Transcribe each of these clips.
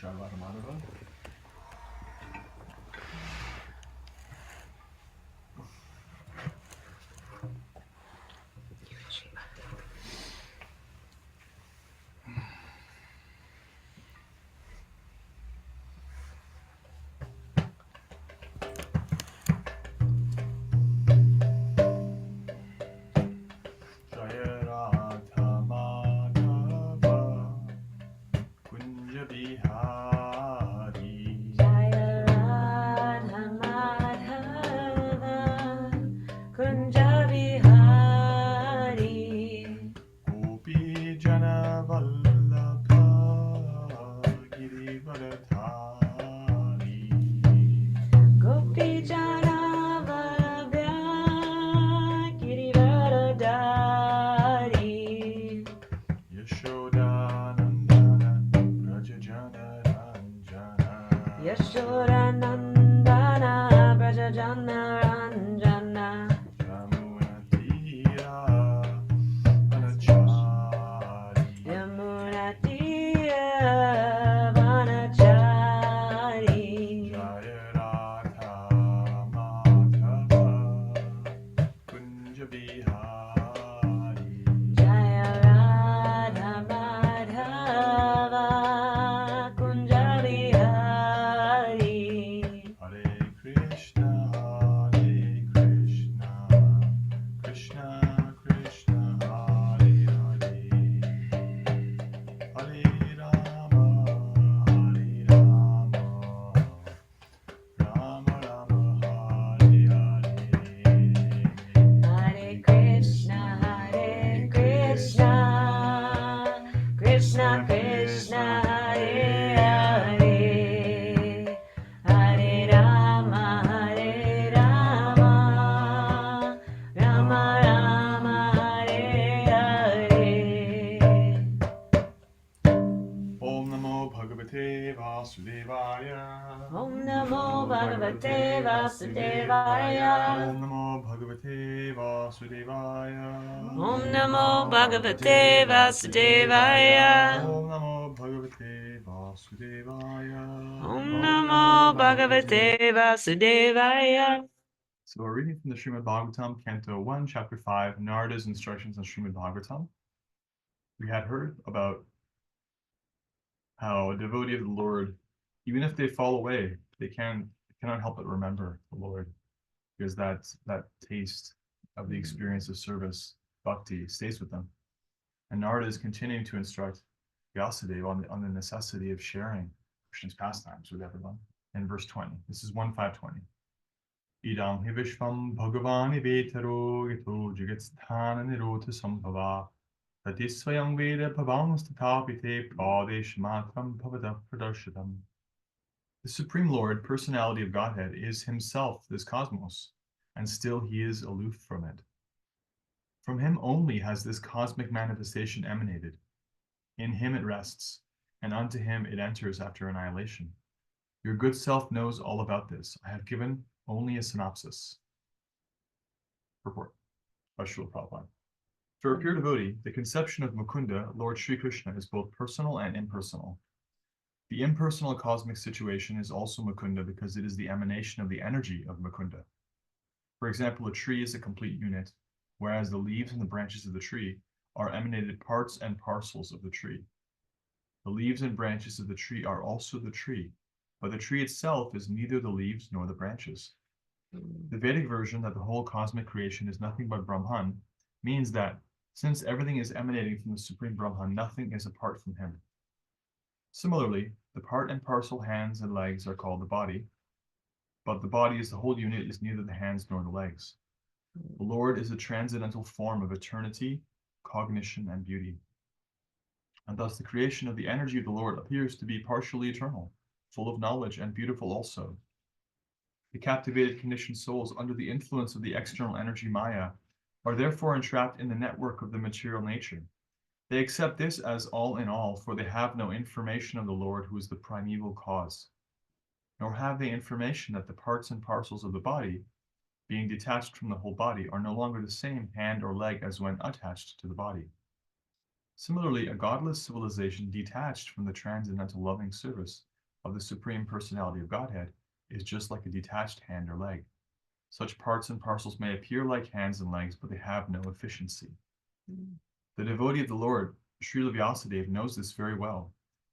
Bhagavatam Madhava. Jaya Radha Madhava Kunja Bihari Jaya Radha Madhava Kunja Bihari Gopi Jana Vallabha Girivardhari Gopi Jana Vallabha Girivardhari Yashodanandana Brajajana Ranjana Yashodanandana Brajajana Ranjana Yamuna Tira Vanachari Yamuna Tira Vanachari Jaya Radha Madhava Kunja Bihari Jaya Radha Madhava Kunja Bihari Hare Krishna Krishna Krishna Hare Hare Hare Rama Rama Rama Hare Hare Hare Krishna Krishna Krishna Hare Hare Hare Rama Rama Rama Hare Hare Om Namo Bhagavate Vasudevaya Om Namo Bhagavate Vasudevaya Om Namo Bhagavate Vasudevaya Om Namo Bhagavate Vasudevaya Om Namo Bhagavate Vasudevaya Om Namo Bhagavate Vasudevaya. So we're reading from the Srimad Bhagavatam, Canto 1, Chapter 5, Narada's instructions on Srimad Bhagavatam. We had heard about how a devotee of the Lord, even if they fall away, they cannot help but remember the Lord, because that taste of the experience of service, bhakti, stays with them. And Narada is continuing to instruct Vyasadeva on the necessity of sharing Krishna's pastimes with everyone. In verse 20, this is 1.5.20. Idam hi vishvam bhagavani vetaro yato jagatstana nirota sambhava tati swayam veda bhavanstatapite pradeshmatram bhavata pradarshitam. The Supreme Lord, personality of Godhead, is himself this cosmos, and still he is aloof from it. From him only has this cosmic manifestation emanated. In him it rests, and unto him it enters after annihilation. Your good self knows all about this. I have given only a synopsis. Purport by Srila Prabhupada. For a pure devotee, the conception of Mukunda, Lord Sri Krishna, is both personal and impersonal. The impersonal cosmic situation is also Mukunda because it is the emanation of the energy of Mukunda. For example, a tree is a complete unit, whereas the leaves and the branches of the tree are emanated parts and parcels of the tree. The leaves and branches of the tree are also the tree, but the tree itself is neither the leaves nor the branches. The Vedic version that the whole cosmic creation is nothing but Brahman means that since everything is emanating from the Supreme Brahman, nothing is apart from him. Similarly, the part and parcel hands and legs are called the body, but the body as the whole unit is neither the hands nor the legs. The Lord is a transcendental form of eternity, cognition, and beauty. And thus the creation of the energy of the Lord appears to be partially eternal, full of knowledge, and beautiful also. The captivated conditioned souls under the influence of the external energy Maya are therefore entrapped in the network of the material nature. They accept this as all in all, for they have no information of the Lord who is the primeval cause. Nor have they information that the parts and parcels of the body, being detached from the whole body, are no longer the same hand or leg as when attached to the body. Similarly, a godless civilization detached from the transcendental loving service of the Supreme Personality of Godhead is just like a detached hand or leg. Such parts and parcels may appear like hands and legs, but they have no efficiency. The devotee of the Lord, Srila Vyasadeva, knows this very well.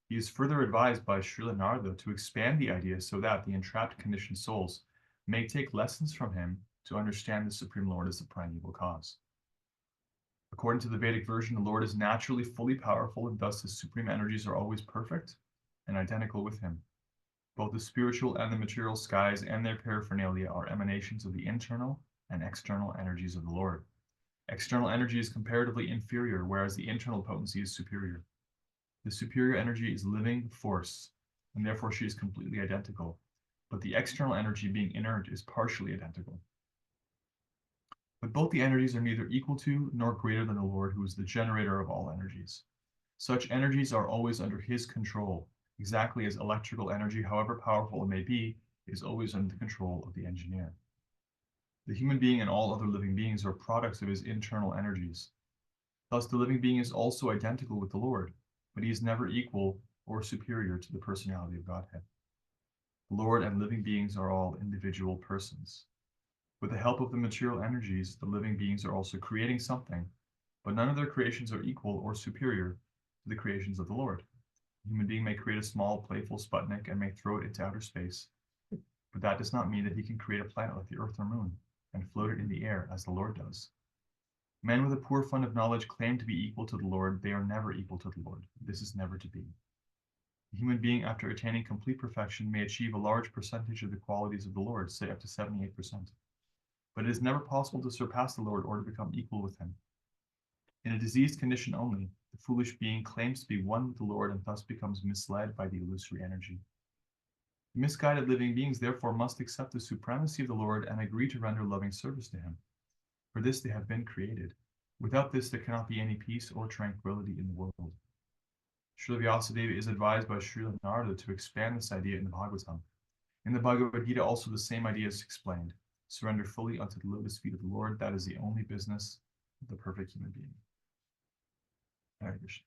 He is further advised by Srila Narada to expand the idea so that the entrapped conditioned souls may take lessons from him to understand the Supreme Lord as the primeval cause. According to the Vedic version, the Lord is naturally fully powerful, and thus his supreme energies are always perfect and identical with him. Both the spiritual and the material skies and their paraphernalia are emanations of the internal and external energies of the Lord. External energy is comparatively inferior, whereas the internal potency is superior. The superior energy is living force, and therefore she is completely identical, but the external energy, being inert, is partially identical. But both the energies are neither equal to nor greater than the Lord, who is the generator of all energies. Such energies are always under his control, exactly as electrical energy, however powerful it may be, is always under the control of the engineer. The human being and all other living beings are products of his internal energies. Thus, the living being is also identical with the Lord, but he is never equal or superior to the personality of Godhead. The Lord and living beings are all individual persons. With the help of the material energies, the living beings are also creating something, but none of their creations are equal or superior to the creations of the Lord. A human being may create a small, playful Sputnik and may throw it into outer space, but that does not mean that he can create a planet like the Earth or Moon and float it in the air as the Lord does. Men with a poor fund of knowledge claim to be equal to the Lord. They are never equal to the Lord. This is never to be. A human being, after attaining complete perfection, may achieve a large percentage of the qualities of the Lord, say up to 78%. But it is never possible to surpass the Lord or to become equal with him. In a diseased condition only, the foolish being claims to be one with the Lord and thus becomes misled by the illusory energy. Misguided living beings therefore must accept the supremacy of the Lord and agree to render loving service to him. For this they have been created. Without this there cannot be any peace or tranquility in the world. Srila Vyasadeva is advised by Srila Narada to expand this idea in the Bhagavatam. In the Bhagavad Gita also the same idea is explained. Surrender fully unto the lotus feet of the Lord. That is the only business of the perfect human being. Hare Krishna.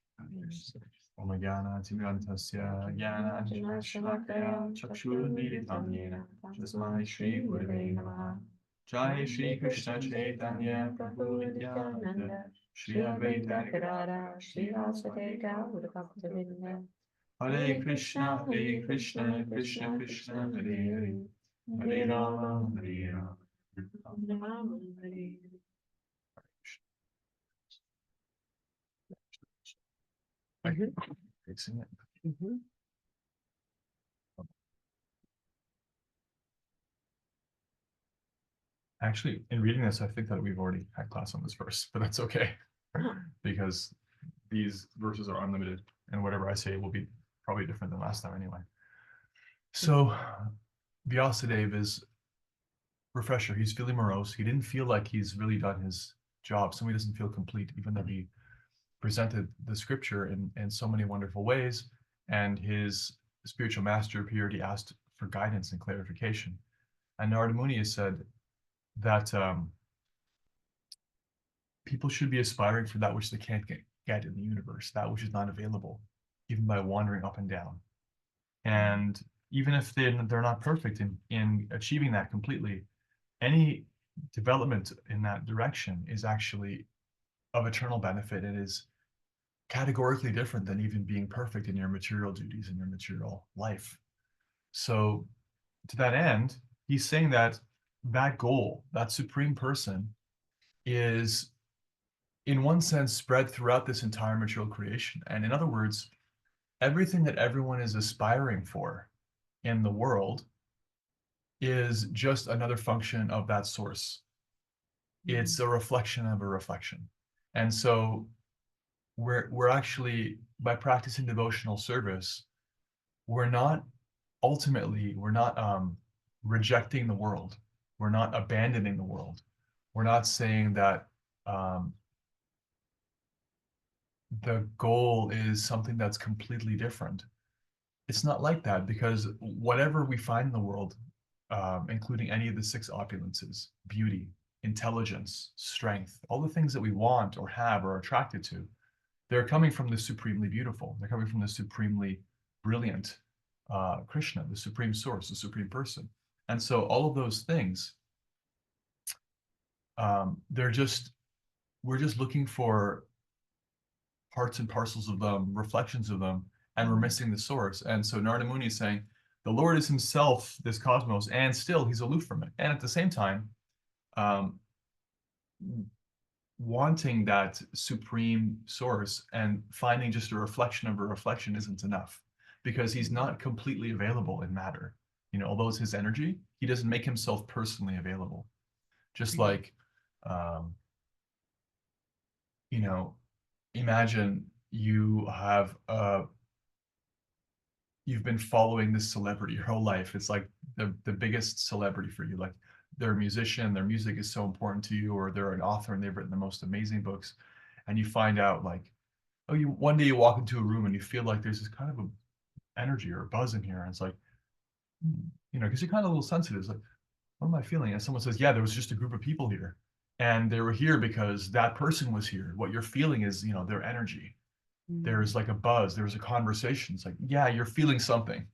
Om Jnana Timirantasya Jnana Anjana Shalakaya Chakshurmilitam Yena Tasmai Shri Gurave Namaha. Jai Shri Krishna Chaitanya Prabhu Nityananda Shri Advaita Gadadhara Srivasade Gaura Bhaktavinda. Hare Krishna Krishna Krishna Hare Hare Hare Rama Hare Rama. Fixing it. Actually, in reading this, I think that we've already had class on this verse, but that's okay because these verses are unlimited, and whatever I say will be probably different than last time anyway. So, Vyasadeva is refresher. He's feeling morose. He didn't feel like he's really done his job. So he doesn't feel complete, even though he presented the scripture in so many wonderful ways. And his spiritual master appeared. He asked for guidance and clarification. And Narada Muni has said that people should be aspiring for that which they can't get in the universe, that which is not available, even by wandering up and down. And even if they're not perfect in achieving that completely, any development in that direction is actually of eternal benefit. It is categorically different than even being perfect in your material duties in your material life. So to that end, he's saying that that goal, that supreme person, is in one sense spread throughout this entire material creation. And in other words, everything that everyone is aspiring for in the world is just another function of that source. It's a reflection of a reflection. And so we're actually, by practicing devotional service, we're not rejecting the world. We're not abandoning the world. We're not saying that the goal is something that's completely different. It's not like that, because whatever we find in the world, including any of the six opulences, beauty, intelligence, strength, all the things that we want or have or are attracted to, they're coming from the supremely beautiful. They're coming from the supremely brilliant, Krishna, the supreme source, the supreme person. And so all of those things, we're just looking for parts and parcels of them, reflections of them, and we're missing the source. And so Narada Muni is saying, the Lord is himself, this cosmos, and still he's aloof from it. And at the same time, um, wanting that supreme source and finding just a reflection of a reflection isn't enough, because he's not completely available in matter. Although it's his energy, he doesn't make himself personally available. Just like, um, imagine you've been following this celebrity your whole life. It's like the biggest celebrity for you. Like, they're a musician, their music is so important to you, or they're an author and they've written the most amazing books. And you find out, like, one day you walk into a room and you feel like there's this kind of a energy or a buzz in here. And it's like, because you're kind of a little sensitive. It's like, what am I feeling? And someone says, yeah, there was just a group of people here. And they were here because that person was here. What you're feeling is, their energy. There's like a buzz, there's a conversation. It's like, yeah, you're feeling something.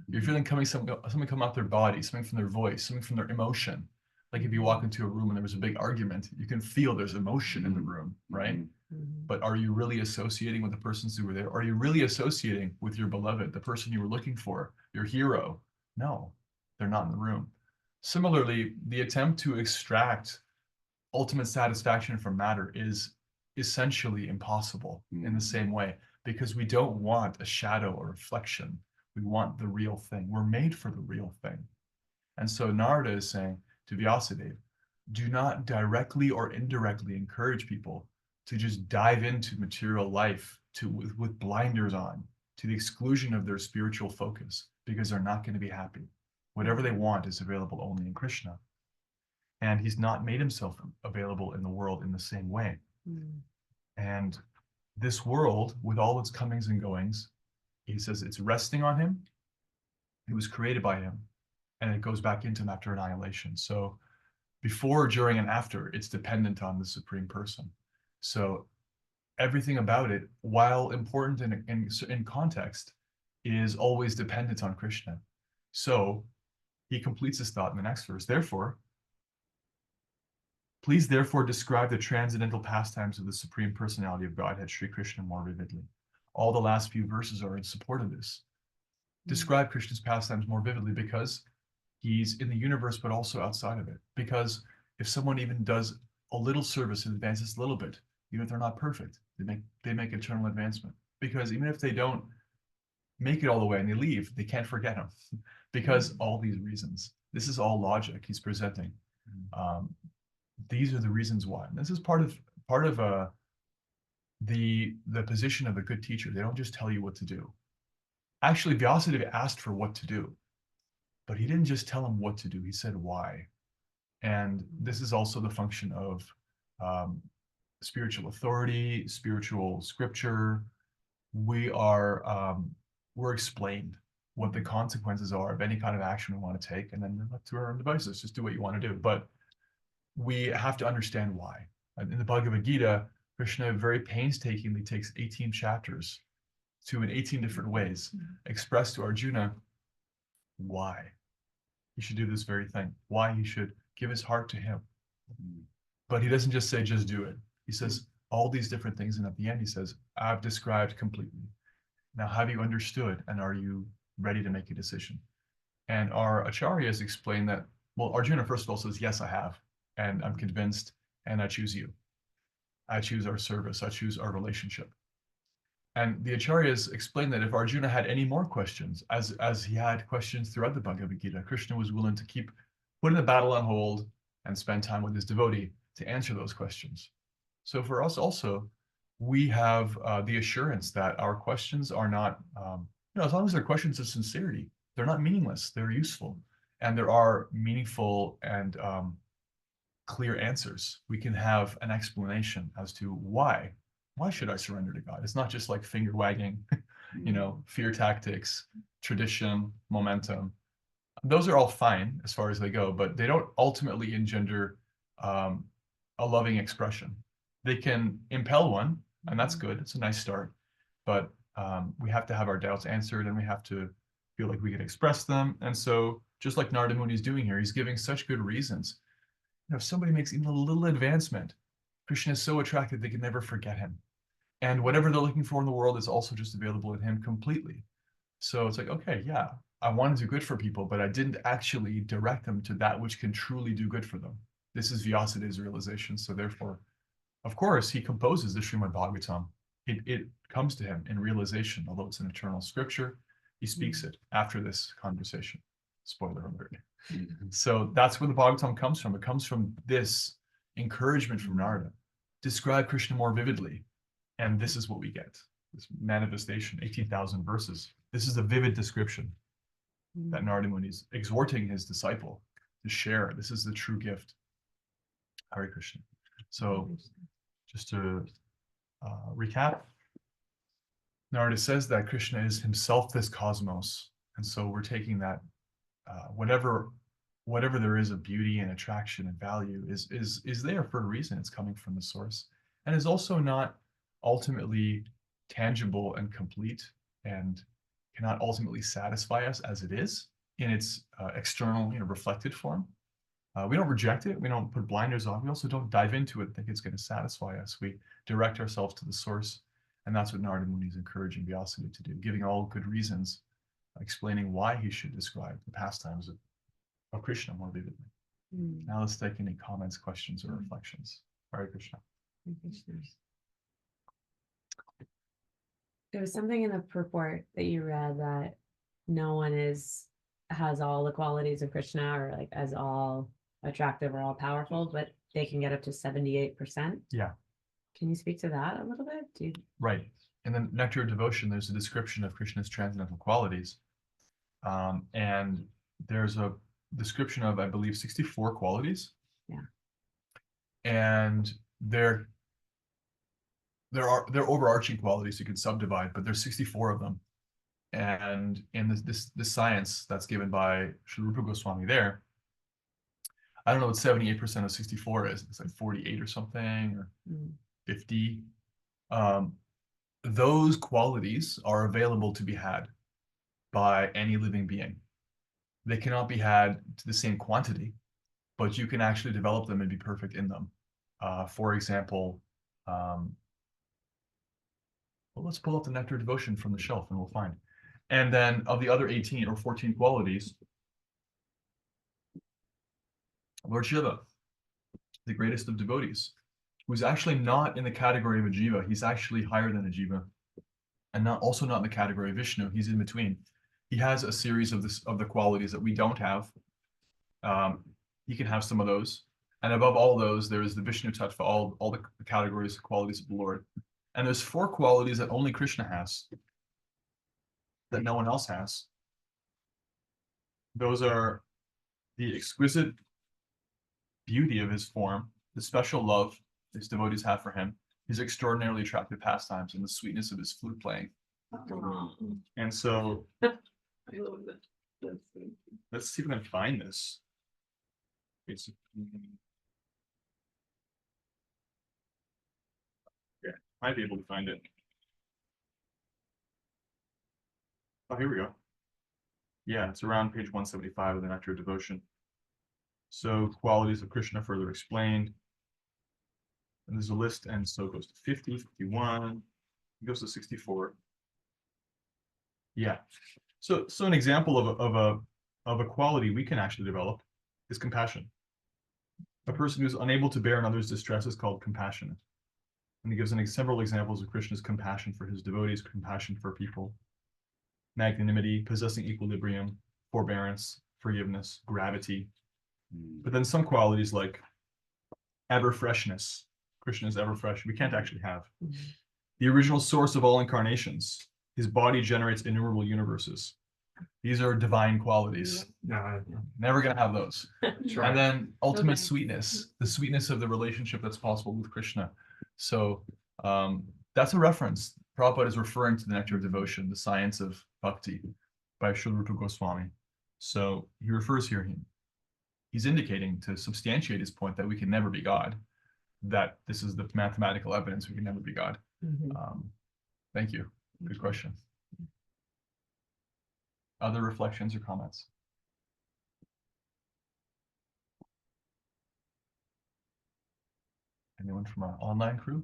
You're feeling something come out their body, something from their voice, something from their emotion. Like if you walk into a room and there was a big argument, you can feel there's emotion in the room, right? But are you really associating with the persons who were there? Are you really associating with your beloved, the person you were looking for, your hero? No, they're not in the room. Similarly, the attempt to extract ultimate satisfaction from matter is essentially impossible in the same way, because we don't want a shadow or reflection. We want the real thing. We're made for the real thing. And so Narada is saying to Vyasadeva, do not directly or indirectly encourage people to just dive into material life with blinders on, to the exclusion of their spiritual focus, because they're not going to be happy. Whatever they want is available only in Krishna. And he's not made himself available in the world in the same way. And this world, with all its comings and goings, he says it's resting on him. It was created by him, and it goes back into him after annihilation. So before, during, and after, it's dependent on the supreme person. So everything about it, while important in context, is always dependent on Krishna. So he completes his thought in the next verse. Please therefore describe the transcendental pastimes of the Supreme Personality of Godhead, Sri Krishna, more vividly. All the last few verses are in support of this. Describe Krishna's pastimes more vividly, because he's in the universe, but also outside of it. Because if someone even does a little service and advances a little bit, even if they're not perfect, they make eternal advancement. Because even if they don't make it all the way and they leave, they can't forget him. Because all these reasons. This is all logic he's presenting. These are the reasons why. And this is part of the position of a good teacher. They don't just tell you what to do. Actually, Vyasadeva asked for what to do, but he didn't just tell him what to do. He said why. And this is also the function of spiritual authority, spiritual scripture. We're explained what the consequences are of any kind of action we want to take, and then we're left to our own devices. Just do what you want to do. But we have to understand why. In the Bhagavad Gita, Krishna very painstakingly takes 18 chapters to, in 18 different ways, express to Arjuna why he should do this very thing, why he should give his heart to him. But he doesn't just say, just do it. He says all these different things, and at the end he says, I've described completely. Now, have you understood, and are you ready to make a decision? And our acharyas explain that, well, Arjuna first of all says, yes, I have. And I'm convinced, and I choose you. I choose our service. I choose our relationship. And the acharyas explain that if Arjuna had any more questions, as he had questions throughout the Bhagavad Gita, Krishna was willing to keep putting the battle on hold and spend time with his devotee to answer those questions. So for us also, we have the assurance that our questions are not, as long as they're questions of sincerity, they're not meaningless, they're useful. And there are meaningful and clear answers. We can have an explanation as to why should I surrender to God? It's not just like finger wagging, fear tactics, tradition, momentum. Those are all fine as far as they go, but they don't ultimately engender a loving expression. They can impel one, and that's good. It's a nice start, but we have to have our doubts answered, and we have to feel like we can express them. And so just like Narada Muni is doing here, he's giving such good reasons. If somebody makes even a little advancement, Krishna is so attractive they can never forget him. And whatever they're looking for in the world is also just available in him completely. So it's like, okay, yeah, I want to do good for people, but I didn't actually direct them to that which can truly do good for them. This is Vyasadev's realization. So therefore, of course, he composes the Srimad Bhagavatam. It comes to him in realization, although it's an eternal scripture. He speaks it after this conversation. Spoiler alert. So that's where the Bhagavatam comes from. It comes from this encouragement from Narada. Describe Krishna more vividly. And this is what we get. This manifestation, 18,000 verses. This is a vivid description that Narada Muni is exhorting his disciple to share. This is the true gift. Hare Krishna. So just to recap, Narada says that Krishna is himself this cosmos. And so we're taking that whatever there is of beauty and attraction and value is there for a reason. It's coming from the source and is also not ultimately tangible and complete and cannot ultimately satisfy us as it is in its external, reflected form. We don't reject it. We don't put blinders on. We also don't dive into it and think it's going to satisfy us. We direct ourselves to the source. And that's what Narada Muni is encouraging Vyasadeva to do, giving all good reasons, explaining why he should describe the pastimes of Krishna more vividly. Now let's take any comments, questions, or reflections. Hare Krishna. There was something in the purport that you read that no one has all the qualities of Krishna or like as all attractive or all powerful, but they can get up to 78%. Yeah. Can you speak to that a little bit? Right. In the Nectar of Devotion, there's a description of Krishna's transcendental qualities. And there's a description of, I believe, 64 qualities. Yeah. And they're overarching qualities you can subdivide, but there's 64 of them. And in this science that's given by Sri Rupa Goswami there, I don't know what 78% of 64 is. It's like 48 or something, or 50. Those qualities are available to be had by any living being. They cannot be had to the same quantity, but you can actually develop them and be perfect in them. For example, well, let's pull up the Nectar of Devotion from the shelf and we'll find. And then of the other 18 or 14 qualities, Lord Shiva, the greatest of devotees, who's actually not in the category of a jiva. He's actually higher than a jiva, and also not in the category of Vishnu. He's in between. He has a series of the qualities that we don't have. He can have some of those, and above all those, there is the Vishnu Tattva, all the categories, qualities of the Lord. And there's 4 qualities that only Krishna has, that no one else has. Those are the exquisite beauty of his form, the special love his devotees have for him, his extraordinarily attractive pastimes, and the sweetness of his flute playing. And so, I love that. let's see if we can find this. Yeah, might be able to find it. Oh, here we go. Yeah, it's around page 175 of the Nectar of Devotion. So, qualities of Krishna further explained. And there's a list, and so it goes to 50, 51, it goes to 64. Yeah. So an example of a quality we can actually develop is compassion. A person who's unable to bear another's distress is called compassionate. And he gives several examples of Krishna's compassion for his devotees, compassion for people, magnanimity, possessing equilibrium, forbearance, forgiveness, gravity. But then some qualities like ever freshness. Krishna is ever fresh. We can't actually have. The original source of all incarnations. His body generates innumerable universes. These are divine qualities. Never going to have those. And then ultimate sweetness, the sweetness of the relationship that's possible with Krishna. So that's a reference. Prabhupada is referring to the Nectar of Devotion, the science of bhakti by Sri Rupa Goswami. So he refers here, he's indicating to substantiate his point that we can never be God, that this is the mathematical evidence we can never be God. Thank you. Good question. Other reflections or comments? Anyone from our online crew?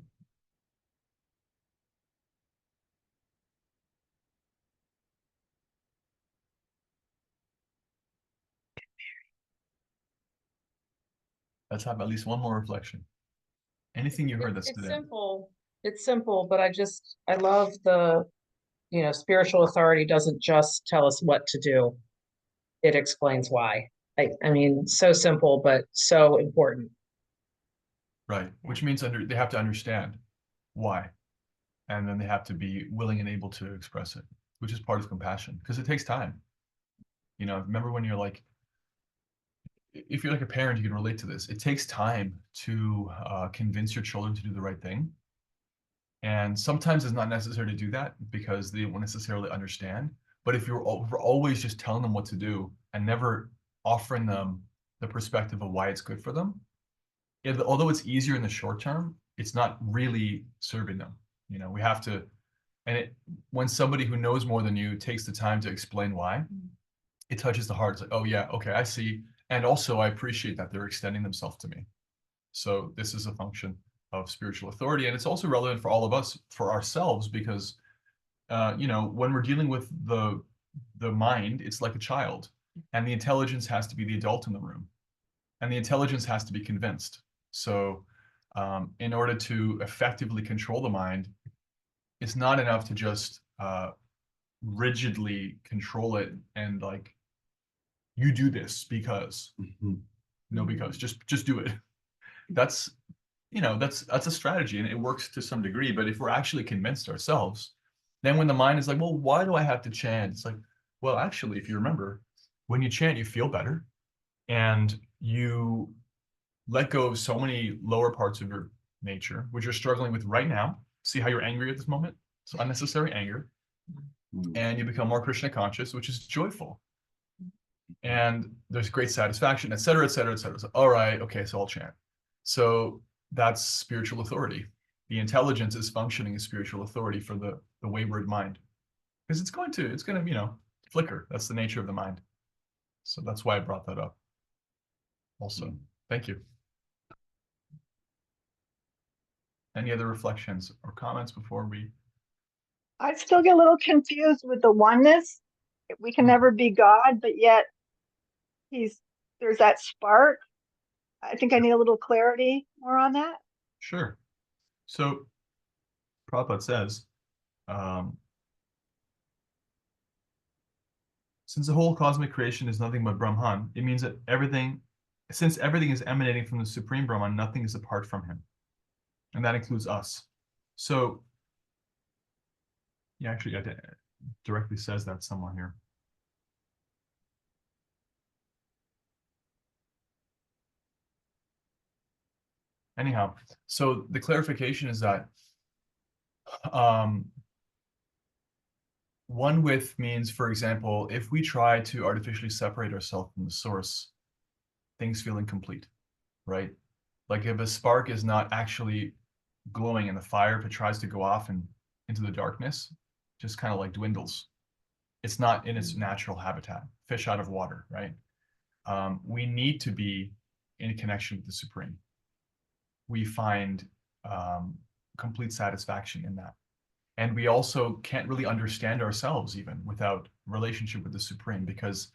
Let's have at least one more reflection. Anything you heard that stood It's out? simple. It's simple, but I love the, spiritual authority doesn't just tell us what to do. It explains why. I mean, so simple, but so important. Right, which means they have to understand why, and then they have to be willing and able to express it, which is part of compassion, because it takes time. Remember when you're like, if you're like a parent, you can relate to this. It takes time to convince your children to do the right thing. And sometimes it's not necessary to do that because they won't necessarily understand. But if you're always just telling them what to do and never offering them the perspective of why it's good for them, although it's easier in the short term, it's not really serving them. We have to, and when somebody who knows more than you takes the time to explain why, it touches the heart. It's like, oh yeah, okay, I see. And also I appreciate that they're extending themselves to me. So this is a function of spiritual authority. And it's also relevant for all of us, for ourselves, because, when we're dealing with the mind, it's like a child, and the intelligence has to be the adult in the room, and the intelligence has to be convinced. So in order to effectively control the mind, it's not enough to just rigidly control it and like, you do this because, no, because just do it. That's a strategy, and it works to some degree. But if we're actually convinced ourselves, then when the mind is like, well, why do I have to chant? It's like, well, actually, if you remember, when you chant, you feel better, and you let go of so many lower parts of your nature, which you're struggling with right now. See how you're angry at this moment? It's unnecessary anger. And you become more Krishna conscious, which is joyful. And there's great satisfaction, et cetera, et cetera, et cetera. So, all right, okay, so I'll chant. So that's spiritual authority. The intelligence is functioning as spiritual authority for the wayward mind, because it's going to flicker. That's the nature of the mind. So that's why I brought that up. Also, thank you. Any other reflections or comments before we? I still get a little confused with the oneness. We can never be God, but yet there's that spark. I think I need a little clarity more on that. Sure. So Prabhupada says, since the whole cosmic creation is nothing but Brahman, it means that since everything is emanating from the Supreme Brahman, nothing is apart from him. And that includes us. So, yeah, actually, it directly says that somewhere here. Anyhow, so the clarification is that one with means, for example, if we try to artificially separate ourselves from the source, things feel incomplete, right? Like if a spark is not actually glowing in the fire, if it tries to go off and into the darkness, just kind of like dwindles. It's not in its natural habitat, fish out of water, right? We need to be in connection with the Supreme. We find complete satisfaction in that. And we also can't really understand ourselves even without relationship with the Supreme, because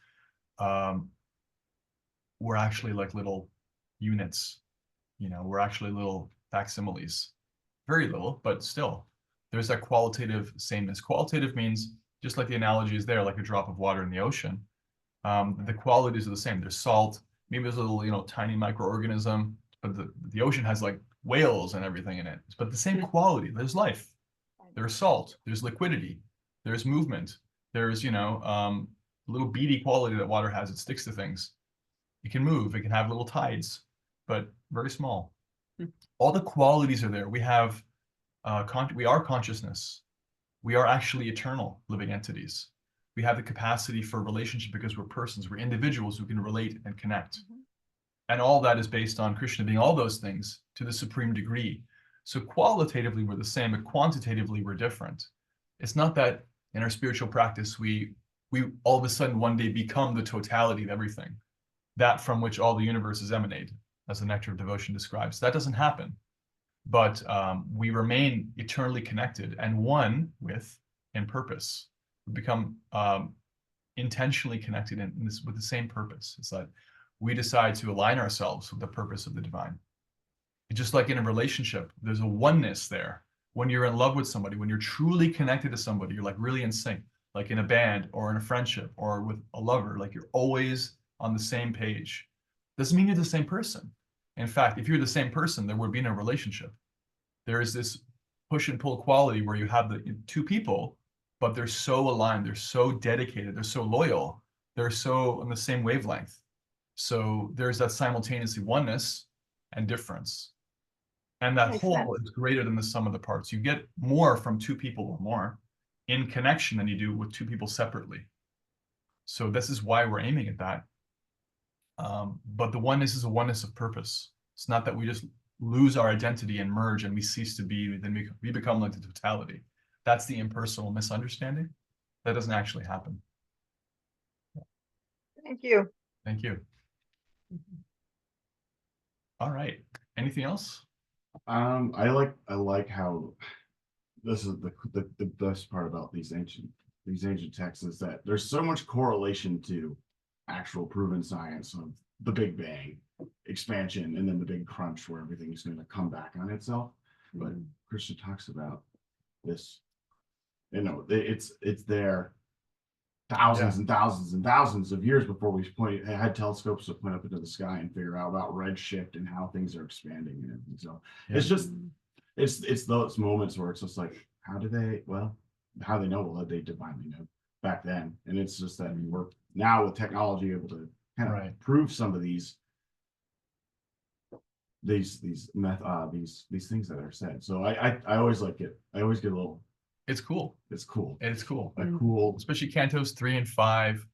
we're actually like little units, we're actually little facsimiles. Very little, but still, there's that qualitative sameness. Qualitative means, just like the analogy is there, like a drop of water in the ocean, the qualities are the same. There's salt, maybe there's a little, tiny microorganism, but the ocean has like whales and everything in it. But the same quality, there's life. There's salt, there's liquidity, there's movement, there's, little beady quality that water has. It sticks to things. It can move, it can have little tides, but very small. All the qualities are there. We have, we are consciousness. We are actually eternal living entities. We have the capacity for relationship because we're persons. We're individuals who can relate and connect. And all that is based on Krishna being all those things to the supreme degree. So qualitatively, we're the same, but quantitatively, we're different. It's not that in our spiritual practice, we we all of a sudden one day become the totality of everything, that from which all the universes emanate, as the Nectar of Devotion describes. That doesn't happen, but we remain eternally connected and one with in purpose. We become intentionally connected with the same purpose. It's that we decide to align ourselves with the purpose of the divine. Just like in a relationship, there's a oneness there. When you're in love with somebody, when you're truly connected to somebody, you're like really in sync, like in a band or in a friendship or with a lover, like you're always on the same page. Doesn't mean you're the same person. In fact, if you're the same person, there would be no relationship. There is this push and pull quality where you have the two people, but they're so aligned, they're so dedicated, they're so loyal, they're so on the same wavelength. So there's that simultaneously oneness and difference. And that Makes whole sense. is greater than the sum of the parts. You get more from two people or more in connection than you do with two people separately. So this is why we're aiming at that. But the oneness is a oneness of purpose. It's not that we just lose our identity and merge and we cease to be, then we become like the totality. That's the impersonal misunderstanding. That doesn't actually happen. Thank you. Thank you. All right. Anything else? I like how this is the best part about these ancient texts is that there's so much correlation to actual proven science of the Big Bang expansion and then the big crunch where everything is going to come back on itself. But Krishna talks about this, it's there thousands and thousands and thousands of years before we had telescopes to point up into the sky and figure out about redshift and how things are expanding and everything. So it's just it's those moments where it's just like, how they know? Well, they divinely know back then. And it's just that we're now with technology able to kind of prove some of these things that are said. So I always like it. I always get a little. It's cool. It's cool. It's cool. Cool. Especially cantos 3 and 5,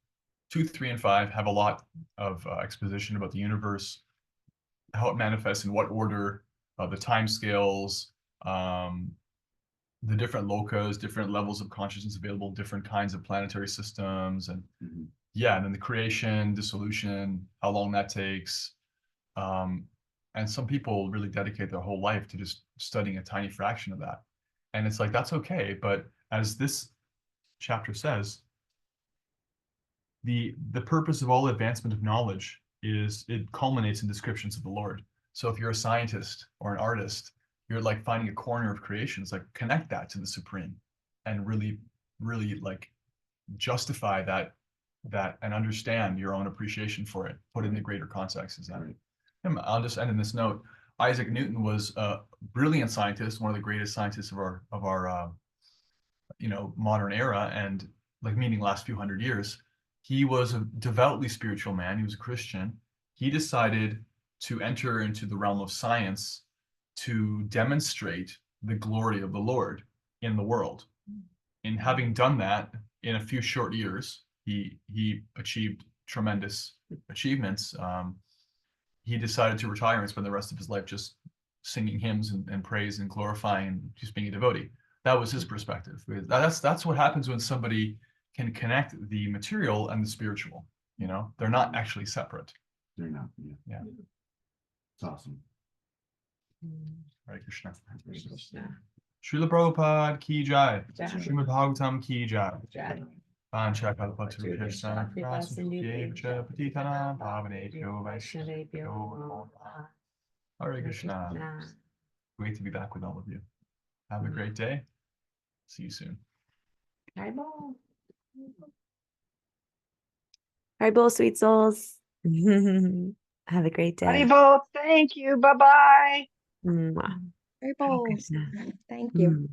2, 3, and 5 have a lot of exposition about the universe, how it manifests, in what order, the time scales, the different locas, different levels of consciousness available, different kinds of planetary systems, and and then the creation, dissolution, how long that takes. And some people really dedicate their whole life to just studying a tiny fraction of that. And it's like, that's okay. But as this chapter says, the purpose of all advancement of knowledge is it culminates in descriptions of the Lord. So if you're a scientist or an artist, you're like finding a corner of creation. It's like connect that to the Supreme and really, really like justify that and understand your own appreciation for it. Put it in the greater context. Is that right? I'll just end on this note. Isaac Newton was a brilliant scientist, one of the greatest scientists of our modern era, and like meaning last few hundred years. He was a devoutly spiritual man. He was a Christian. He decided to enter into the realm of science to demonstrate the glory of the Lord in the world. In having done that in a few short years, he achieved tremendous achievements. He decided to retire and spend the rest of his life just singing hymns and praise and glorifying and just being a devotee. That was his perspective. That's what happens when somebody can connect the material and the spiritual. They're not actually separate. They're not. Yeah. It's awesome. Hare Krishna. Srila Prabhupada ki jai. Srimad Bhagavatam ki jai. Panchakalpatrukyasam prasubhyevcha patitanam pavanebhyo vaishnavebhyo. Hare Krishna. Great to be back with all of you. Have a great day. See you soon. Haribo, sweet souls. Have a great day. Haribo, thank you. Bye-bye. Mwah. Very bold. Krishna. Thank you.